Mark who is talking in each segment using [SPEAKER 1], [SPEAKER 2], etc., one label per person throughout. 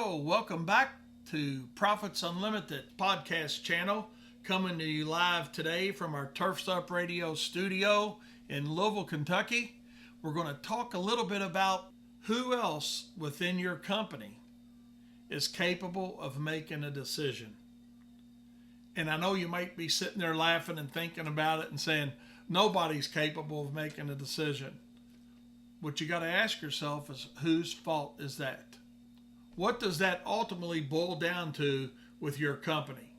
[SPEAKER 1] Hello, welcome back to Profits Unlimited podcast channel, coming to you live today from our Turf Stop Radio studio in Louisville, Kentucky. We're going to talk a little bit about who else within your company is capable of making a decision. And I know you might be sitting there laughing and thinking about it and saying, nobody's capable of making a decision. What you got to ask yourself is, whose fault is that? What does that ultimately boil down to with your company?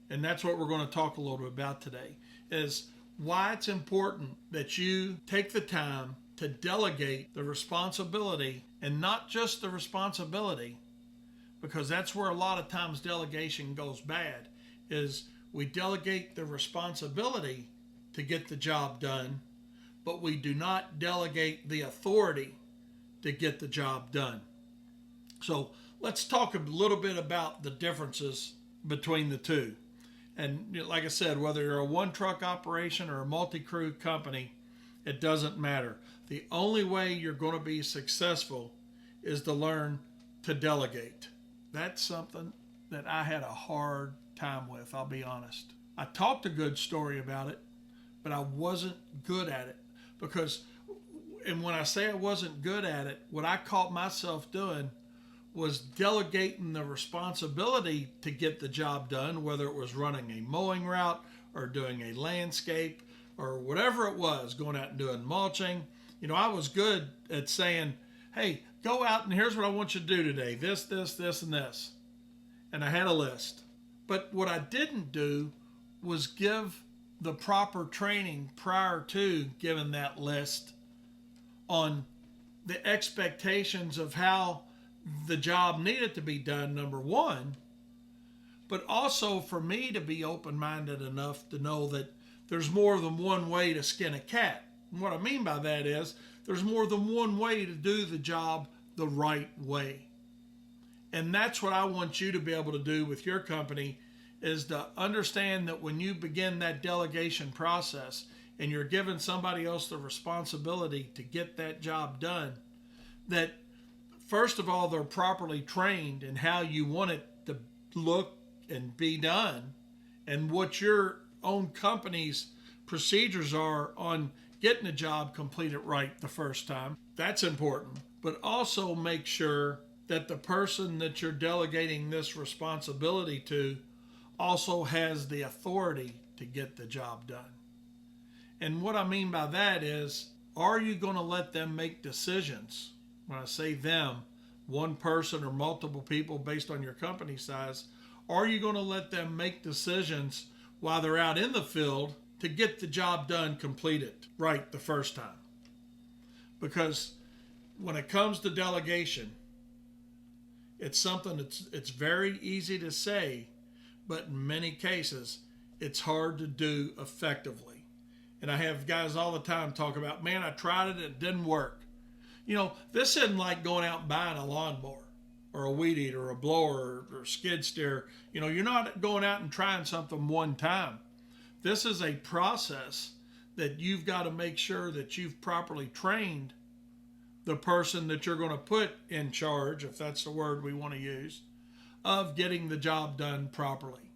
[SPEAKER 1] And that's what we're going to talk a little bit about today, is why it's important that you take the time to delegate the responsibility, and not just the responsibility, because that's where a lot of times delegation goes bad, is we delegate the responsibility to get the job done, but we do not delegate the authority to get the job done. So let's talk a little bit about the differences between the two. And like I said, whether you're a one-truck operation or a multi-crew company, it doesn't matter. The only way you're going to be successful is to learn to delegate. That's something that I had a hard time with, I'll be honest. I talked a good story about it, but I wasn't good at it. And when I say I wasn't good at it, what I caught myself doing was delegating the responsibility to get the job done, whether it was running a mowing route or doing a landscape or whatever it was, going out and doing mulching. I was good at saying, hey, go out and here's what I want you to do today. This, and this. And I had a list. But what I didn't do was give the proper training prior to giving that list on the expectations of how the job needed to be done, number one, but also for me to be open-minded enough to know that there's more than one way to skin a cat. And what I mean by that is there's more than one way to do the job the right way. And that's what I want you to be able to do with your company, is to understand that when you begin that delegation process and you're giving somebody else the responsibility to get that job done, that first of all, they're properly trained in how you want it to look and be done, and what your own company's procedures are on getting a job completed right the first time. That's important. But also make sure that the person that you're delegating this responsibility to also has the authority to get the job done. And what I mean by that is, are you going to let them make decisions? When I say them, one person or multiple people based on your company size, are you going to let them make decisions while they're out in the field to get the job done, completed right the first time? Because when it comes to delegation, it's something it's very easy to say, but in many cases, it's hard to do effectively. And I have guys all the time talk about, man, I tried it, it didn't work. This isn't like going out and buying a lawnmower or a weed eater or a blower or skid steer. You're not going out and trying something one time. This is a process that you've got to make sure that you've properly trained the person that you're going to put in charge, if that's the word we want to use, of getting the job done properly.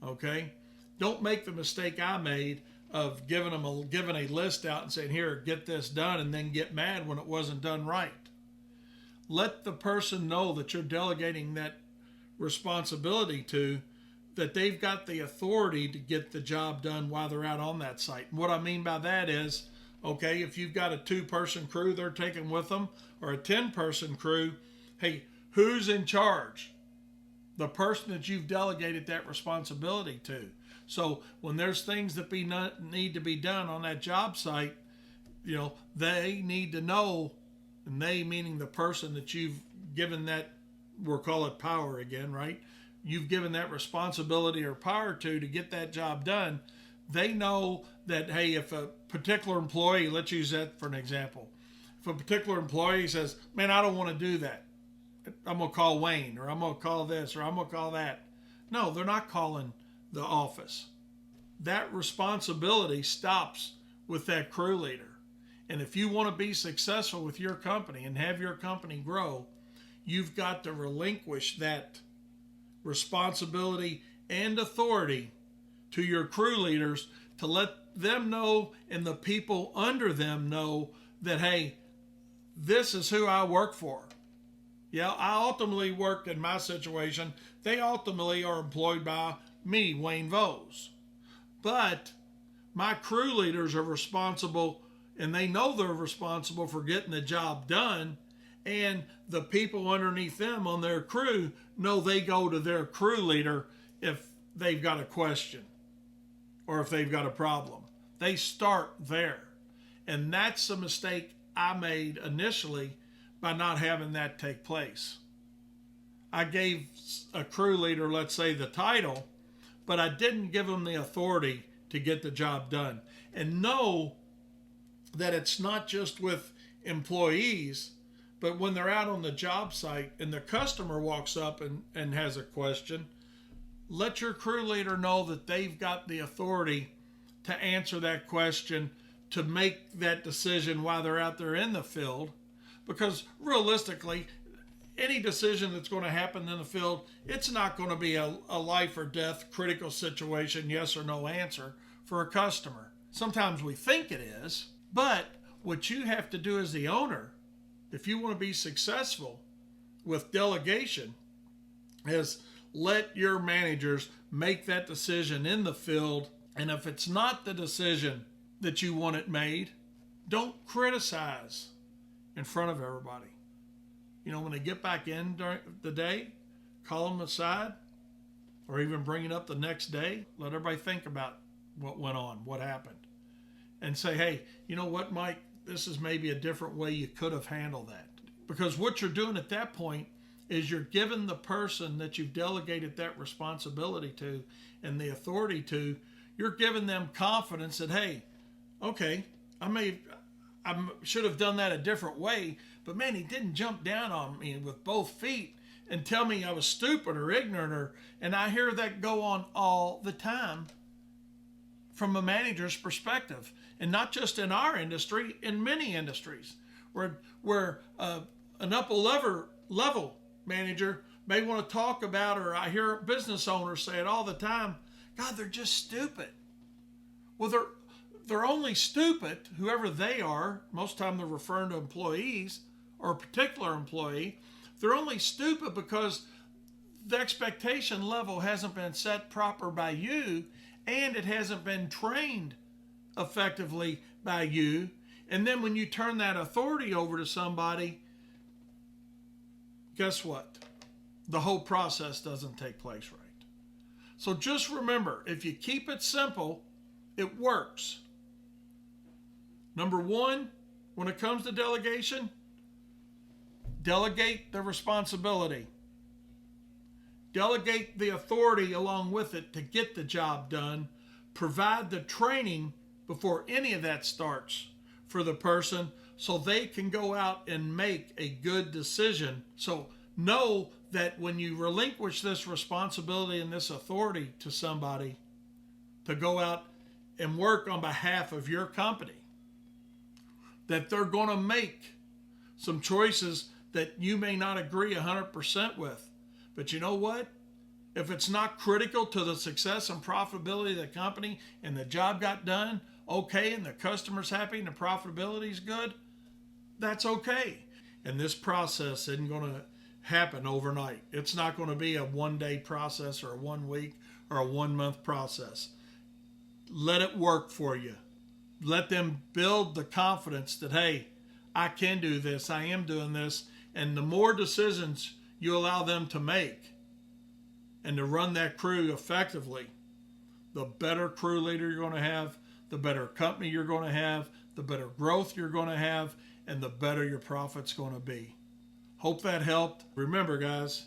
[SPEAKER 1] Okay? Don't make the mistake I made of giving a list out and saying, here, get this done, and then get mad when it wasn't done right. Let the person know that you're delegating that responsibility to, that they've got the authority to get the job done while they're out on that site. And what I mean by that is, okay, if you've got a 2-person crew they're taking with them, or a 10-person crew, hey, who's in charge? The person that you've delegated that responsibility to. So when there's things that need to be done on that job site, they need to know, and they meaning the person that you've given that, we'll call it power again, right? You've given that responsibility or power to get that job done. They know that, hey, if a particular employee, let's use that for an example. If a particular employee says, man, I don't want to do that, I'm going to call Wayne, or I'm going to call this, or I'm going to call that. No, they're not calling the office. That responsibility stops with that crew leader. And if you want to be successful with your company and have your company grow, you've got to relinquish that responsibility and authority to your crew leaders to let them know and the people under them know that, hey, this is who I work for. Yeah, I ultimately worked in my situation. They ultimately are employed by me, Wayne Vose. But my crew leaders are responsible, and they know they're responsible for getting the job done. And the people underneath them on their crew know they go to their crew leader if they've got a question or if they've got a problem. They start there. And that's the mistake I made initially by not having that take place. I gave a crew leader, let's say, the title, but I didn't give them the authority to get the job done. And know that it's not just with employees, but when they're out on the job site and the customer walks up and has a question, let your crew leader know that they've got the authority to answer that question, to make that decision while they're out there in the field. Because realistically, any decision that's going to happen in the field, it's not going to be a life or death critical situation, yes or no answer for a customer. Sometimes we think it is, but what you have to do as the owner, if you want to be successful with delegation, is let your managers make that decision in the field. And if it's not the decision that you want it made, don't criticize in front of everybody. You know, when they get back in during the day, call them aside, or even bring it up the next day. Let everybody think about what went on, what happened, and say, hey, you know what, Mike, this is maybe a different way you could have handled that. Because what you're doing at that point is you're giving the person that you've delegated that responsibility to and the authority to, you're giving them confidence that, hey, okay, I should have done that a different way, but man, he didn't jump down on me with both feet and tell me I was stupid or ignorant, and I hear that go on all the time from a manager's perspective, and not just in our industry, in many industries, where an upper level manager may want to talk about, or I hear business owners say it all the time, God, they're just stupid. Well, they're only stupid, whoever they are. Most of the time they're referring to employees or a particular employee. They're only stupid because the expectation level hasn't been set proper by you, and it hasn't been trained effectively by you. And then when you turn that authority over to somebody, guess what? The whole process doesn't take place right. So just remember, if you keep it simple, it works. Number one, when it comes to delegation, delegate the responsibility. Delegate the authority along with it to get the job done. Provide the training before any of that starts for the person so they can go out and make a good decision. So know that when you relinquish this responsibility and this authority to somebody to go out and work on behalf of your company, that they're going to make some choices that you may not agree 100% with. But you know what? If it's not critical to the success and profitability of the company and the job got done okay and the customer's happy and the profitability is good, that's okay. And this process isn't going to happen overnight. It's not going to be a one-day process or a 1 week or a 1 month process. Let it work for you. Let them build the confidence that, hey, I can do this, I am doing this. And the more decisions you allow them to make and to run that crew effectively, the better crew leader you're going to have, the better company you're going to have, the better growth you're going to have, and the better your profit's going to be. Hope that helped. Remember, guys,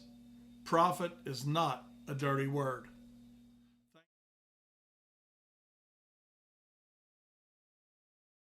[SPEAKER 1] profit is not a dirty word.